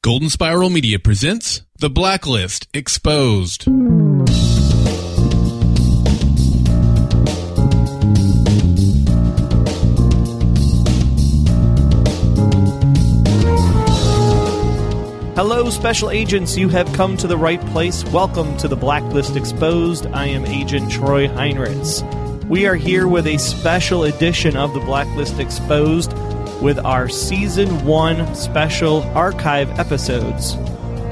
Golden Spiral Media presents The Blacklist Exposed. Hello, special agents. You have come to the right place. Welcome to The Blacklist Exposed. I am Agent Troy Heinrichs. We are here with a special edition of The Blacklist Exposed with our Season 1 special archive episodes.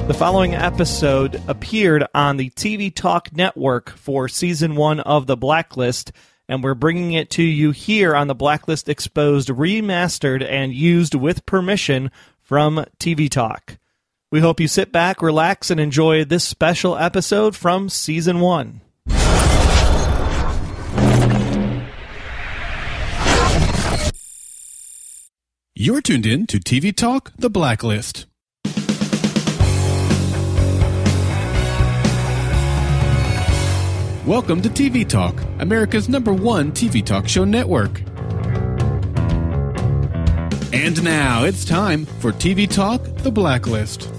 The following episode appeared on the TV Talk Network for Season 1 of The Blacklist, and we're bringing it to you here on The Blacklist Exposed, remastered and used with permission from TV Talk. We hope you sit back, relax, and enjoy this special episode from Season 1. You're tuned in to TV Talk, The Blacklist. Welcome to TV Talk, America's #1 TV talk show network. And now it's time for TV Talk, The Blacklist.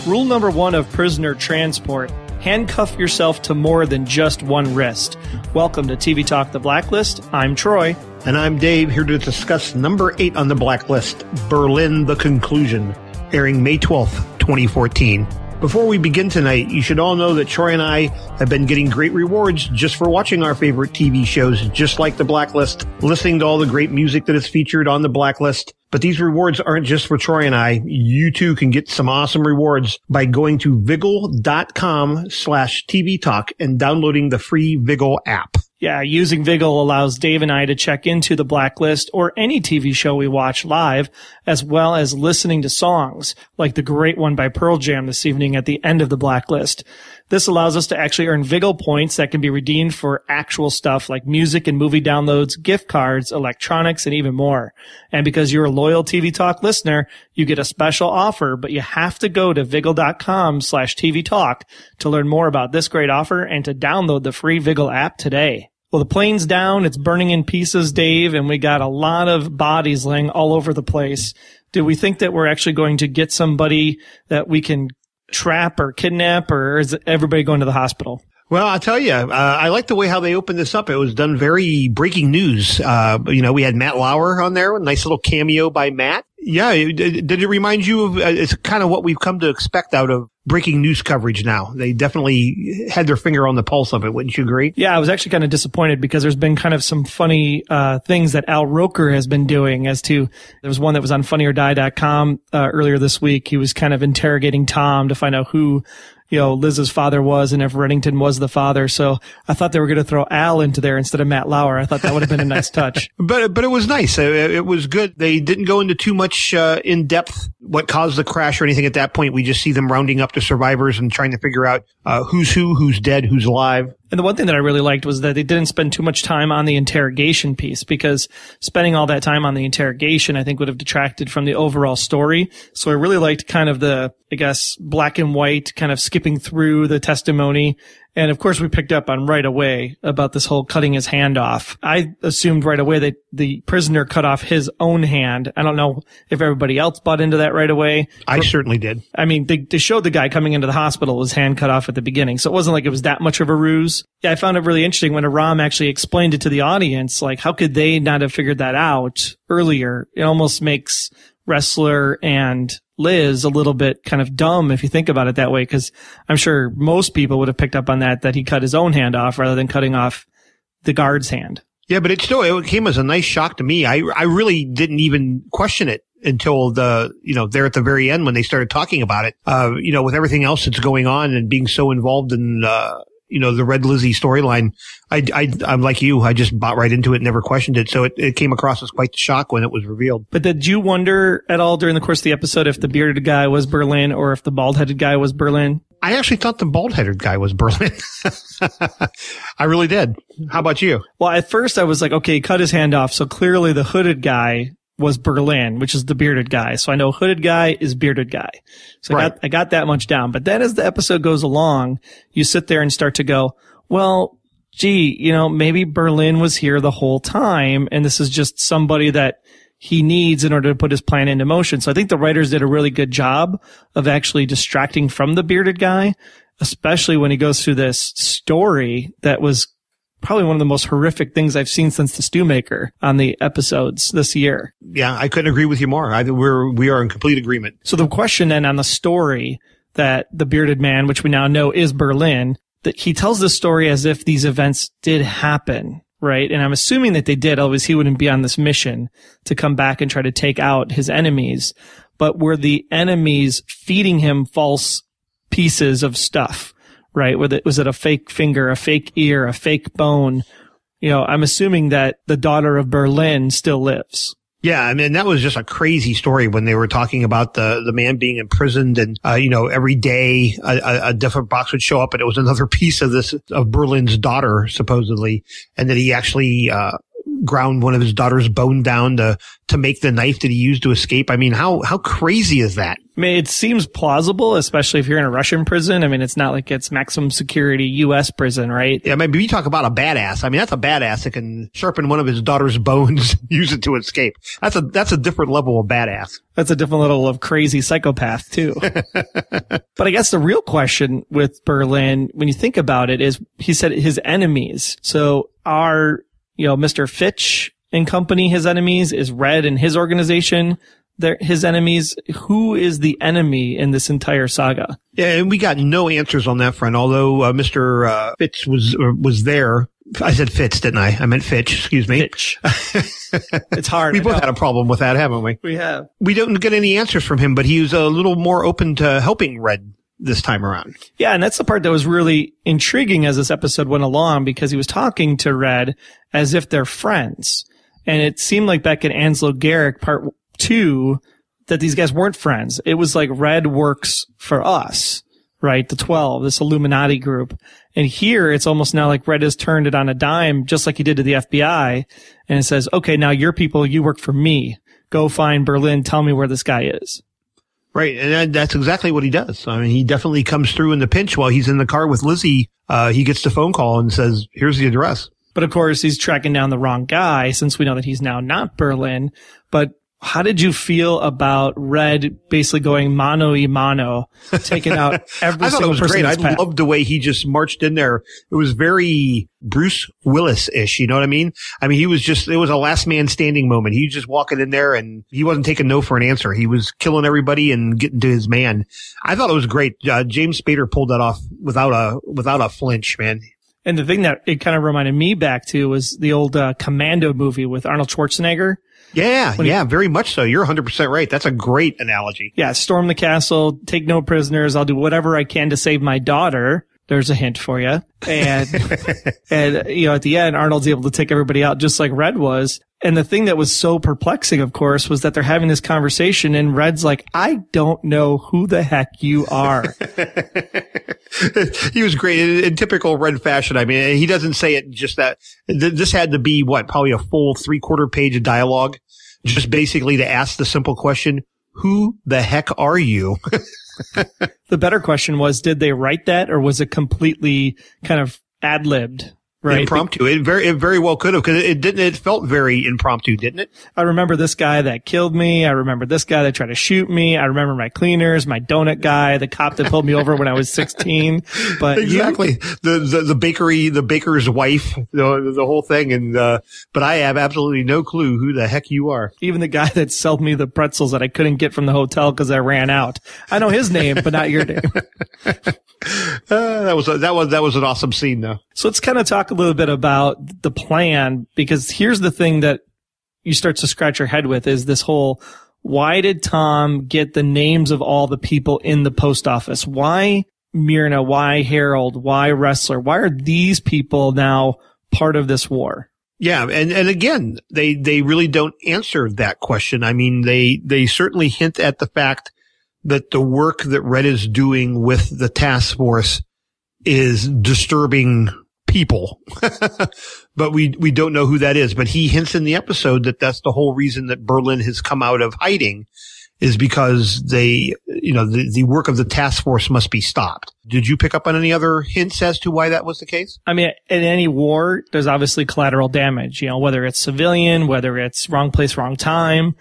Rule number 1 of prisoner transport: handcuff yourself to more than just one wrist. Welcome to TV Talk The Blacklist. I'm Troy. And I'm Dave, here to discuss number 8 on the Blacklist, Berlin: The Conclusion, airing May 12th, 2014. Before we begin tonight, you should all know that Troy and I have been getting great rewards just for watching our favorite TV shows, just like The Blacklist, listening to all the great music that is featured on The Blacklist. But these rewards aren't just for Troy and I. You too can get some awesome rewards by going to Vigil.com/TV Talk and downloading the free Vigil app. Yeah, using Vigil allows Dave and I to check into The Blacklist or any TV show we watch live, as well as listening to songs, like the great one by Pearl Jam this evening at the end of The Blacklist. This allows us to actually earn Vigil points that can be redeemed for actual stuff like music and movie downloads, gift cards, electronics, and even more. And because you're a loyal TV Talk listener, you get a special offer, but you have to go to Vigil.com/TV Talk to learn more about this great offer and to download the free Vigil app today. Well, the plane's down, it's burning in pieces, Dave, and we got a lot of bodies laying all over the place. Do we think that we're actually going to get somebody that we can trap or kidnap, or is everybody going to the hospital? Well, I'll tell you, I like the way how they opened this up. It was done very breaking news. We had Matt Lauer on there, a nice little cameo by Matt. Yeah, did it remind you of, it's kind of what we've come to expect out of breaking news coverage now. They definitely had their finger on the pulse of it, wouldn't you agree? Yeah, I was actually kind of disappointed because there's been kind of some funny things that Al Roker has been doing as to, there was one that was on funnyordie.com earlier this week. He was kind of interrogating Tom to find out who Liz's father was and if Reddington was the father. So I thought they were going to throw Al into there instead of Matt Lauer. I thought that would have been a nice touch. But it was nice. It was good. They didn't go into too much in depth what caused the crash or anything at that point. We just see them rounding up the survivors and trying to figure out who's who, who's dead, who's alive. And the one thing that I really liked was that they didn't spend too much time on the interrogation piece, because spending all that time on the interrogation, I think, would have detracted from the overall story. So I really liked kind of the, black and white kind of skipping through the testimony. And of course, we picked up on right away about this whole cutting his hand off. I assumed right away that the prisoner cut off his own hand. I don't know if everybody else bought into that right away. I certainly did. I mean, they showed the guy coming into the hospital, his hand cut off at the beginning. So it wasn't like it was that much of a ruse. Yeah, I found it really interesting when Aram actually explained it to the audience. Like, how could they not have figured that out earlier? It almost makes Wrestler and Liz a little bit kind of dumb if you think about it that way, because I'm sure most people would have picked up on that he cut his own hand off rather than cutting off the guard's hand. Yeah, but it came as a nice shock to me. I really didn't even question it until there at the very end when they started talking about it. With everything else that's going on and being so involved in the Red Lizzie storyline, I'm like you. I just bought right into it, never questioned it. So it came across as quite the shock when it was revealed. But did you wonder at all during the course of the episode if the bearded guy was Berlin or if the bald-headed guy was Berlin? I actually thought the bald-headed guy was Berlin. I really did. How about you? Well, at first I was like, okay, he cut his hand off. So clearly the hooded guy was Berlin, which is the bearded guy. So I know hooded guy is bearded guy. So right. I got that much down. But then as the episode goes along, you sit there and start to go, well, gee, maybe Berlin was here the whole time, and this is just somebody that he needs in order to put his plan into motion. So I think the writers did a really good job of actually distracting from the bearded guy, especially when he goes through this story that was probably one of the most horrific things I've seen since the Stewmaker on the episodes this year. Yeah, I couldn't agree with you more. We are in complete agreement. So the question then on the story that the bearded man, which we now know is Berlin, that he tells the story as if these events did happen, right? And I'm assuming that they did, otherwise he wouldn't be on this mission to come back and try to take out his enemies. But were the enemies feeding him false pieces of stuff? Right? Was it a fake finger, a fake ear, a fake bone? I'm assuming that the daughter of Berlin still lives. Yeah, I mean, that was just a crazy story when they were talking about the man being imprisoned and, every day a different box would show up and it was another piece of Berlin's daughter, supposedly. And that he actually, ground one of his daughter's bone down to make the knife that he used to escape. I mean, how crazy is that? I mean, it seems plausible, especially if you're in a Russian prison. I mean, it's not like it's maximum security U.S. prison, right? Yeah, maybe you talk about a badass. I mean, that's a badass that can sharpen one of his daughter's bones, use it to escape. That's a different level of badass. That's a different level of crazy psychopath, too. But I guess the real question with Berlin, when you think about it, is he said his enemies. So are, Mr. Fitch and company his enemies? Is Red and his organization his enemies? Who is the enemy in this entire saga? Yeah, and we got no answers on that front, although Mr. Fitz was there. I said Fitz, didn't I? I meant Fitch, excuse me. Fitch. It's hard. We both had a problem with that, haven't we? We have. We don't get any answers from him, but he was a little more open to helping Red this time around. Yeah, and that's the part that was really intriguing as this episode went along, because he was talking to Red as if they're friends. And it seemed like back in Ansel Garrick part 2 that these guys weren't friends. It was like Red works for us, right? The 12, this Illuminati group. And here it's almost now like Red has turned it on a dime, just like he did to the FBI. And it says, okay, now your people, you work for me. Go find Berlin. Tell me where this guy is. Right. And that's exactly what he does. I mean, he definitely comes through in the pinch while he's in the car with Lizzie. He gets the phone call and says, here's the address. But of course, he's tracking down the wrong guy, since we know that he's now not Berlin. But how did you feel about Red basically going mano a mano, taking out every single person? I thought it was great. I loved the way he just marched in there. It was very Bruce Willis-ish, you know what I mean? I mean, it was a last man standing moment. He was just walking in there and he wasn't taking no for an answer. He was killing everybody and getting to his man. I thought it was great. James Spader pulled that off without a flinch, man. And the thing that it kind of reminded me back to was the old Commando movie with Arnold Schwarzenegger. Yeah, very much so. You're 100% right. That's a great analogy. Yeah, storm the castle, take no prisoners. I'll do whatever I can to save my daughter. There's a hint for you. And, at the end, Arnold's able to take everybody out just like Red was. And the thing that was so perplexing, of course, was that they're having this conversation and Red's like, I don't know who the heck you are. He was great in typical Red fashion. I mean, he doesn't say it just that. This had to be probably a full 3/4 page of dialogue, just basically to ask the simple question, who the heck are you? The better question was, did they write that, or was it completely kind of ad-libbed? Right. Impromptu. It very well could have, because it felt very impromptu, didn't it? I remember this guy that killed me. I remember this guy that tried to shoot me. I remember my cleaners, my donut guy, the cop that pulled me over when I was 16. But exactly. The baker's wife, the whole thing. And, but I have absolutely no clue who the heck you are. Even the guy that sold me the pretzels that I couldn't get from the hotel because I ran out. I know his name, but not your name. That was an awesome scene, though. So let's kind of talk a little bit about the plan, because here's the thing that you start to scratch your head with is this whole, why did Tom get the names of all the people in the post office? Why Myrna? Why Harold? Why Wrestler? Why are these people now part of this war? Yeah. And again, they really don't answer that question. I mean, they certainly hint at the fact that the work that Red is doing with the task force is disturbing people. But we don't know who that is. But he hints in the episode that that's the whole reason that Berlin has come out of hiding, is because the work of the task force must be stopped. Did you pick up on any other hints as to why that was the case? I mean, in any war, there's obviously collateral damage, whether it's civilian, whether it's wrong place, wrong time.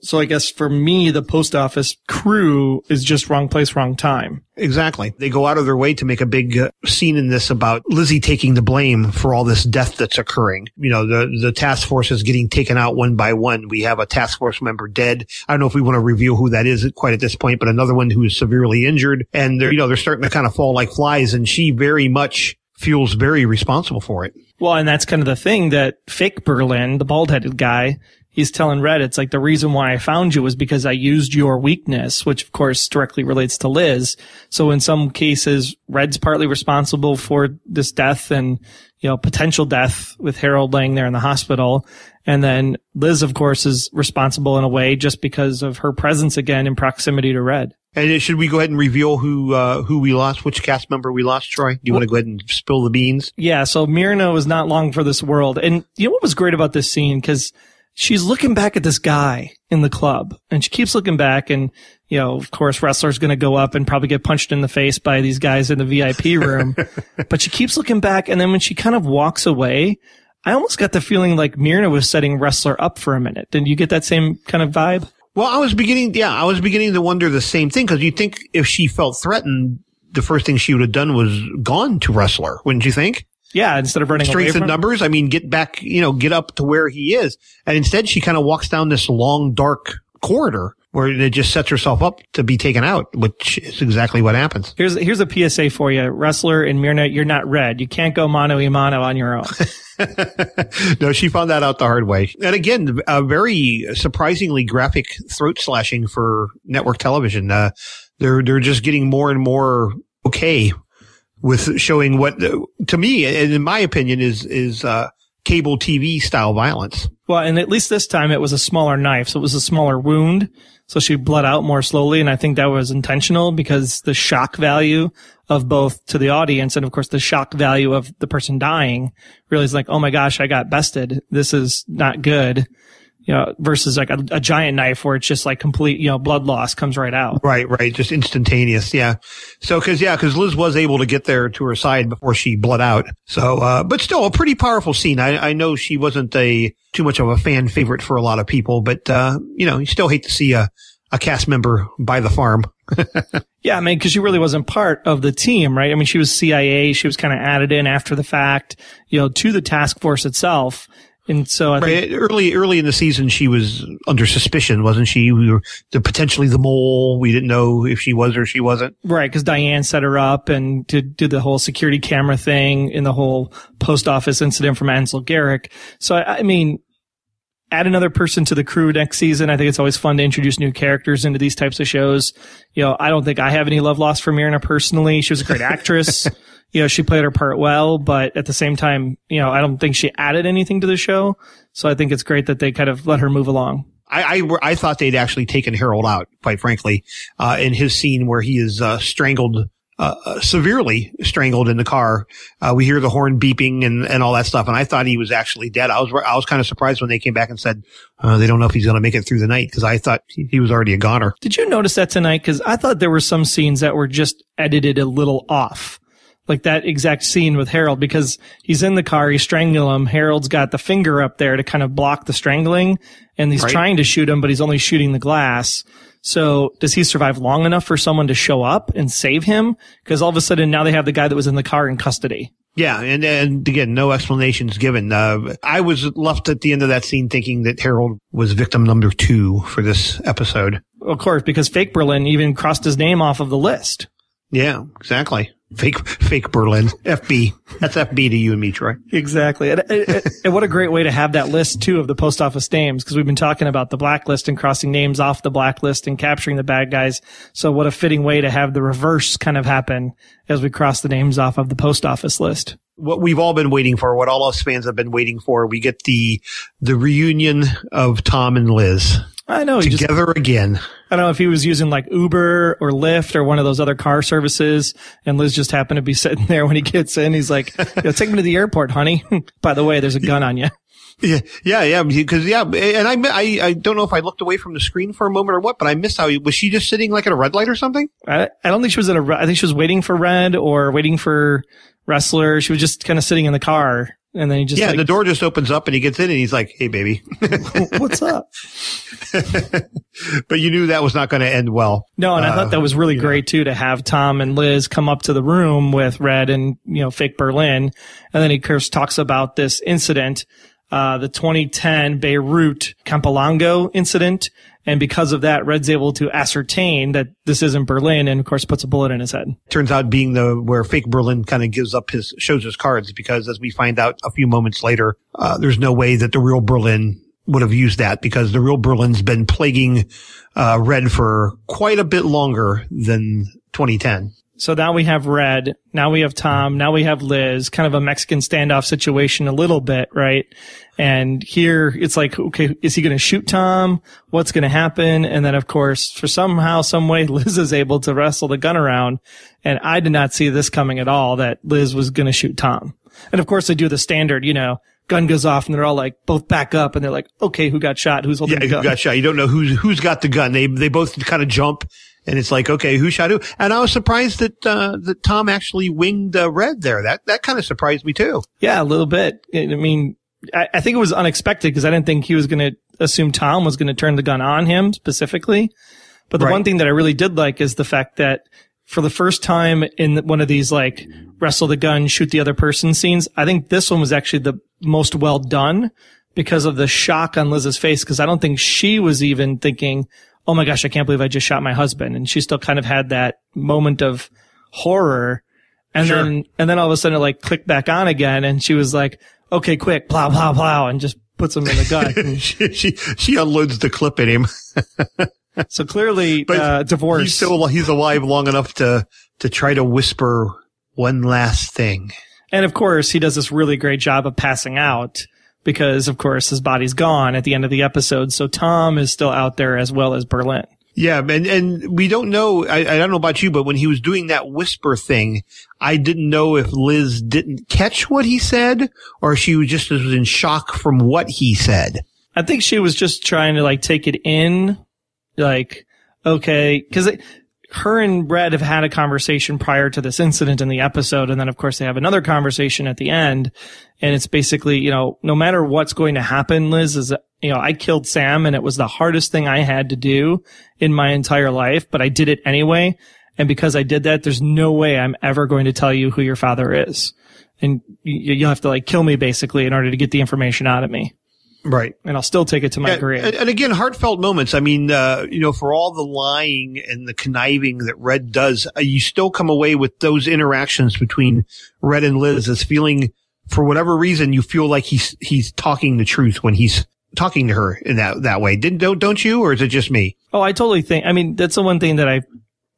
So I guess for me, the post office crew is just wrong place, wrong time. Exactly. They go out of their way to make a big scene in this about Lizzie taking the blame for all this death that's occurring. The task force is getting taken out one by one. We have a task force member dead. I don't know if we want to reveal who that is quite at this point, but another one who is severely injured. And they're starting to kind of fall like flies, and she very much feels very responsible for it. Well, and that's kind of the thing that fake Berlin, the bald-headed guy, he's telling Red, it's like the reason why I found you was because I used your weakness, which of course directly relates to Liz. So in some cases, Red's partly responsible for this death and, potential death with Harold laying there in the hospital. And then Liz, of course, is responsible in a way just because of her presence again in proximity to Red. And should we go ahead and reveal who we lost, which cast member we lost, Troy? Do you want to go ahead and spill the beans? Yeah, so Myrna was not long for this world. And what was great about this scene? Because she's looking back at this guy in the club, and she keeps looking back, and, of course, Wrestler's going to go up and probably get punched in the face by these guys in the VIP room. But she keeps looking back, and then when she kind of walks away, I almost got the feeling like Myrna was setting Wrestler up for a minute. Didn't you get that same kind of vibe? Well, I was beginning to wonder the same thing, because you'd think if she felt threatened, the first thing she would have done was gone to Wrestler, wouldn't you think? Yeah, instead of running away from him. Strength in numbers. I mean, get back, get up to where he is. And instead, she kind of walks down this long, dark corridor where it just sets herself up to be taken out, which is exactly what happens. Here's a PSA for you. Wrestler and Myrna, you're not Red. You can't go mano a mano on your own. No, she found that out the hard way. And again, a very surprisingly graphic throat slashing for network television. They're just getting more and more okay with showing what, to me, and in my opinion, is cable TV style violence. Well, and at least this time it was a smaller knife, so it was a smaller wound, so she bled out more slowly, and I think that was intentional because the shock value of both to the audience and, of course, the shock value of the person dying really is like, oh my gosh, I got bested. This is not good. Versus like a giant knife where it's just like complete, blood loss comes right out. Right. Just instantaneous. Yeah. So, cause Liz was able to get there to her side before she bled out. So, but still a pretty powerful scene. I know she wasn't too much of a fan favorite for a lot of people, but, you still hate to see a cast member buy the farm. Yeah, I mean, cause she really wasn't part of the team, right? I mean, she was CIA. She was kind of added in after the fact, to the task force itself. And so I think early in the season, she was under suspicion, wasn't she? We were potentially the mole. We didn't know if she was or she wasn't. Right. Cause Diane set her up and to do the whole security camera thing in the whole post office incident from Ansel Garrick. So I mean, add another person to the crew next season. I think it's always fun to introduce new characters into these types of shows. I don't think I have any love lost for Myrna personally. She was a great actress. She played her part well, but at the same time, I don't think she added anything to the show. So I think it's great that they kind of let her move along. I thought they'd actually taken Harold out, quite frankly, in his scene where he is strangled, severely strangled in the car. We hear the horn beeping and all that stuff, and I thought he was actually dead. I was kind of surprised when they came back and said they don't know if he's going to make it through the night, because I thought he was already a goner. Did you notice that tonight? Because I thought there were some scenes that were just edited a little off. Like that exact scene with Harold, because he's in the car, he's strangling him. Harold's got the finger up there to kind of block the strangling, and he's trying to shoot him, but he's only shooting the glass. So does he survive long enough for someone to show up and save him? Because all of a sudden now they have the guy that was in the car in custody. Yeah, and again, no explanations given. I was left at the end of that scene thinking that Harold was victim number 2 for this episode. Of course, because fake Berlin even crossed his name off of the list. Yeah, exactly. Fake Berlin. FB. That's FB to you and me, Troy. Exactly. And what a great way to have that list, too, of the post office names, because we've been talking about the blacklist and crossing names off the blacklist and capturing the bad guys. So what a fitting way to have the reverse kind of happen as we cross the names off of the post office list. What we've all been waiting for, what all us fans have been waiting for, we get the reunion of Tom and Liz. I know. Together again. I don't know if he was using like Uber or Lyft or one of those other car services, and Liz just happened to be sitting there when he gets in. He's like, take me to the airport, honey. By the way, there's a gun on you. Yeah. Because and I don't know if I looked away from the screen for a moment or what, but I missed how was she just sitting like at a red light or something? I don't think she was I think she was waiting for Red or waiting for Wrestler. She was just kind of sitting in the car, and then he just and the door just opens up and he gets in and he's like, "Hey, baby, what's up?" But you knew that was not going to end well. No, and I thought that was really great too, to have Tom and Liz come up to the room with Red and, fake Berlin. And then he, of course, talks about this incident, the 2010 Beirut Campolongo incident. And because of that, Red's able to ascertain that this isn't Berlin, and of course puts a bullet in his head. Turns out being where fake Berlin kind of shows his cards, because as we find out a few moments later, there's no way that the real Berlin would have used that, because the real Berlin's been plaguing Red for quite a bit longer than 2010. So now we have Red, now we have Tom, now we have Liz, kind of a Mexican standoff situation a little bit, right? And here it's like, okay, is he going to shoot Tom? What's going to happen? And then, of course, for somehow, some way, Liz is able to wrestle the gun around. And I did not see this coming at all, that Liz was going to shoot Tom. And of course, they do the standard, gun goes off and they're all like, both back up, and they're like, okay, who got shot? Who's holding the gun? Who got shot? You don't know who's got the gun. They both kind of jump, and it's like, okay, who shot who? And I was surprised that Tom actually winged Red there. That kind of surprised me too. Yeah, a little bit. I mean, I think it was unexpected, because I didn't think he was going to assume Tom was going to turn the gun on him specifically. But the one thing that I really did like is the fact that for the first time in one of these, like, wrestle the gun, shoot the other person scenes, I think this one was actually the most well done because of the shock on Liz's face, because I don't think she was even thinking, oh my gosh, I can't believe I just shot my husband. And she still kind of had that moment of horror. And then all of a sudden it like clicked back on again, and she was like, okay, quick, plow, plow, plow, and just puts him in the gun. she unloads the clip at him. So clearly, divorce. He's alive long enough to try to whisper one last thing. And of course, he does this really great job of passing out, because of course his body's gone at the end of the episode. So Tom is still out there as well as Berlin. Yeah, and we don't know, I don't know about you, but when he was doing that whisper thing, I didn't know if Liz didn't catch what he said, or she was just in shock from what he said. I think she was just trying to like take it in, like, okay, because her and Red have had a conversation prior to this incident in the episode, and then of course they have another conversation at the end, and it's basically, no matter what's going to happen, Liz, is, I killed Sam, and it was the hardest thing I had to do in my entire life, but I did it anyway, and because I did that, there's no way I'm ever going to tell you who your father is, and you'll have to like kill me basically in order to get the information out of me. Right. And I'll still take it to my grave. And again, heartfelt moments. I mean, for all the lying and the conniving that Red does, you still come away with those interactions between Red and Liz as feeling, for whatever reason, you feel like he's talking the truth when he's talking to her in that way. Don't you? Or is it just me? Oh, I totally think, I mean, that's the one thing that I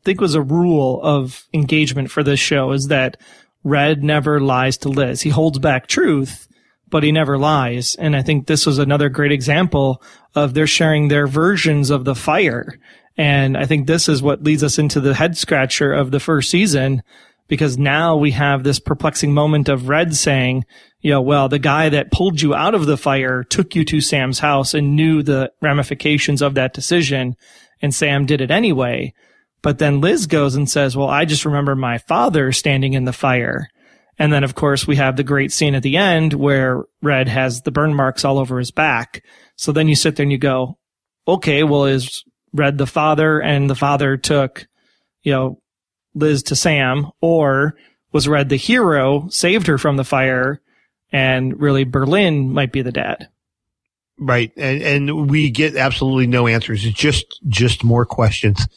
think was a rule of engagement for this show, is that Red never lies to Liz. He holds back truth, but he never lies. And I think this was another great example of they're sharing their versions of the fire. And I think this is what leads us into the head scratcher of the first season, because now we have this perplexing moment of Red saying, well, the guy that pulled you out of the fire took you to Sam's house and knew the ramifications of that decision, and Sam did it anyway. But then Liz goes and says, well, I just remember my father standing in the fire. And then, of course, we have the great scene at the end where Red has the burn marks all over his back. So then you sit there and you go, okay, well, is Red the father, and the father took, Liz to Sam, or was Red the hero, saved her from the fire, and really Berlin might be the dad? Right. And we get absolutely no answers. It's just more questions.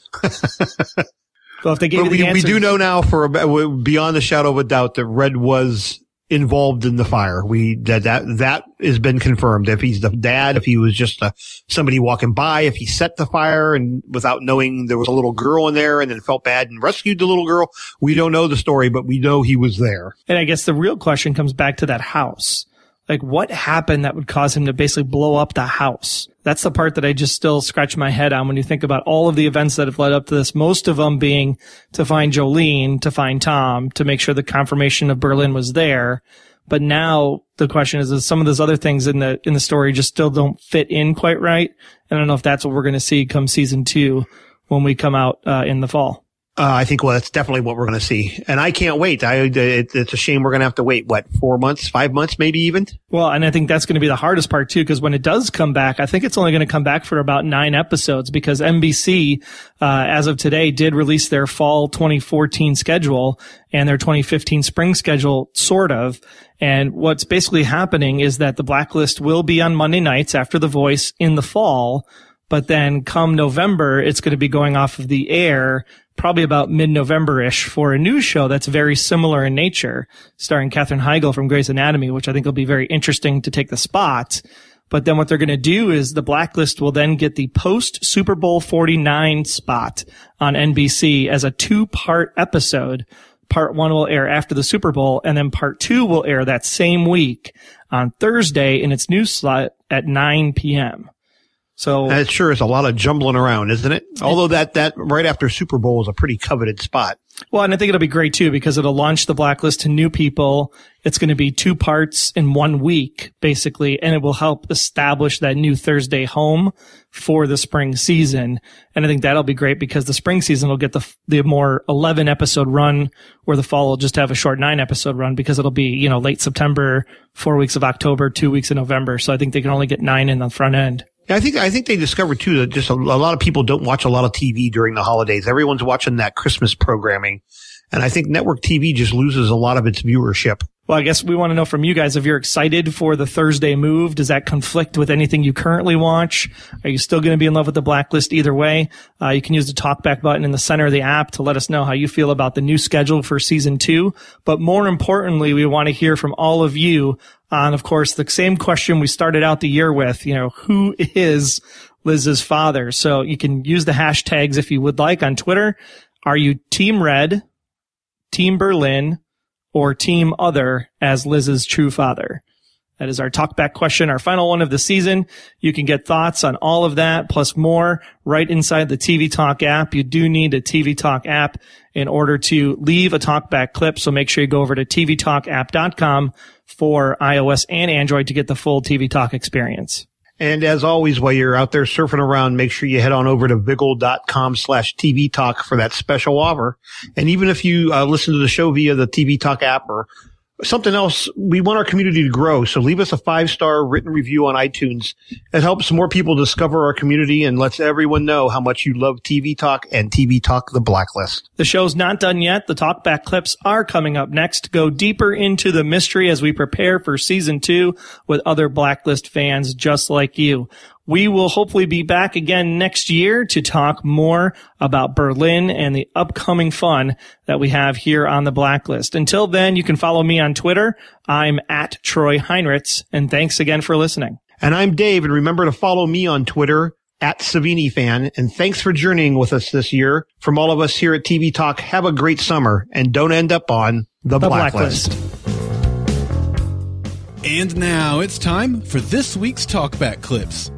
Well, if they gave you the answers, we do know now beyond the shadow of a doubt that Red was involved in the fire. That has been confirmed. If he's the dad, if he was just somebody walking by, if he set the fire and without knowing there was a little girl in there and then felt bad and rescued the little girl, we don't know the story, but we know he was there. And I guess the real question comes back to that house. Like, what happened that would cause him to basically blow up the house? That's the part that I just still scratch my head on when you think about all of the events that have led up to this, most of them being to find Jolene, to find Tom, to make sure the confirmation of Berlin was there. But now the question is some of those other things in the story just still don't fit in quite right. And I don't know if that's what we're going to see come season 2 when we come out in the fall. I think, well, that's definitely what we're going to see. And I can't wait. It's a shame we're going to have to wait, 4 months, 5 months, maybe even? Well, and I think that's going to be the hardest part too, because when it does come back, I think it's only going to come back for about 9 episodes, because NBC, as of today, did release their fall 2014 schedule and their 2015 spring schedule, sort of. And what's basically happening is that The Blacklist will be on Monday nights after The Voice in the fall. But then come November, it's going to be going off of the air probably about mid-November-ish for a new show that's very similar in nature, starring Katherine Heigl from Grey's Anatomy, which I think will be very interesting to take the spot. But then what they're going to do is The Blacklist will then get the post-Super Bowl 49 spot on NBC as a 2-part episode. Part 1 will air after the Super Bowl, and then Part 2 will air that same week on Thursday in its new slot at 9 p.m. So that sure is a lot of jumbling around, isn't it? Although that right after Super Bowl is a pretty coveted spot. Well, and I think it'll be great too, because it'll launch The Blacklist to new people. It's going to be 2 parts in 1 week, basically, and it will help establish that new Thursday home for the spring season. And I think that'll be great, because the spring season will get the more 11 episode run, where the fall will just have a short 9 episode run, because it'll be, late September, 4 weeks of October, 2 weeks in November. So I think they can only get 9 in the front end. I think they discovered too that just a lot of people don't watch a lot of TV during the holidays. Everyone's watching that Christmas programming. And I think network TV just loses a lot of its viewership. Well, I guess we want to know from you guys if you're excited for the Thursday move. Does that conflict with anything you currently watch? Are you still going to be in love with The Blacklist either way? You can use the talkback button in the center of the app to let us know how you feel about the new schedule for season 2. But more importantly, we want to hear from all of you on, of course, the same question we started out the year with, who is Liz's father? So you can use the hashtags if you would like on Twitter. Are you Team Red, Team Berlin, or Team Other as Liz's true father? That is our talkback question, our final one of the season. You can get thoughts on all of that, plus more, right inside the TV Talk app. You do need a TV Talk app in order to leave a talkback clip, so make sure you go over to tvtalkapp.com for iOS and Android to get the full TV Talk experience. And as always, while you're out there surfing around, make sure you head on over to vigil.com/TV Talk for that special offer. And even if you listen to the show via the TV Talk app or something else, we want our community to grow. So leave us a 5-star written review on iTunes. It helps more people discover our community and lets everyone know how much you love TV Talk and TV Talk The Blacklist. The show's not done yet. The talkback clips are coming up next. Go deeper into the mystery as we prepare for season 2 with other Blacklist fans just like you. We will hopefully be back again next year to talk more about Berlin and the upcoming fun that we have here on the Blacklist. Until then, you can follow me on Twitter. I'm at Troy Heinrichs, and thanks again for listening. And I'm Dave, and remember to follow me on Twitter at SaviniFan. And thanks for journeying with us this year. From all of us here at TV Talk, have a great summer, and don't end up on the Blacklist. And now it's time for this week's Talkback Clips.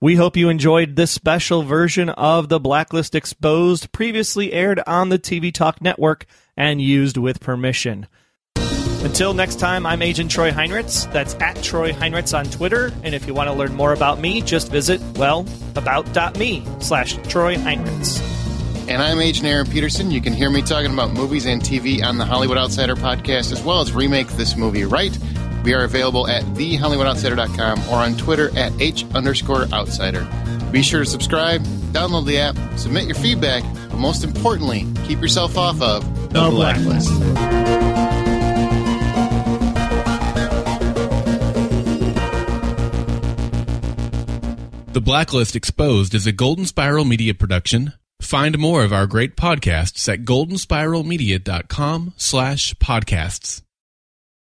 We hope you enjoyed this special version of The Blacklist Exposed, previously aired on the TV Talk Network and used with permission. Until next time, I'm Agent Troy Heinrichs. That's at Troy Heinrichs on Twitter. And if you want to learn more about me, just visit, about.me/Troy Heinrichs. And I'm Agent Aaron Peterson. You can hear me talking about movies and TV on the Hollywood Outsider podcast, as well as Remake This Movie Right. We are available at thehollywoodoutsiders.com or on Twitter at H_outsider. Be sure to subscribe, download the app, submit your feedback, but most importantly, keep yourself off of the Blacklist. The Blacklist Exposed is a Golden Spiral Media production. Find more of our great podcasts at goldenspiralmedia.com/podcasts.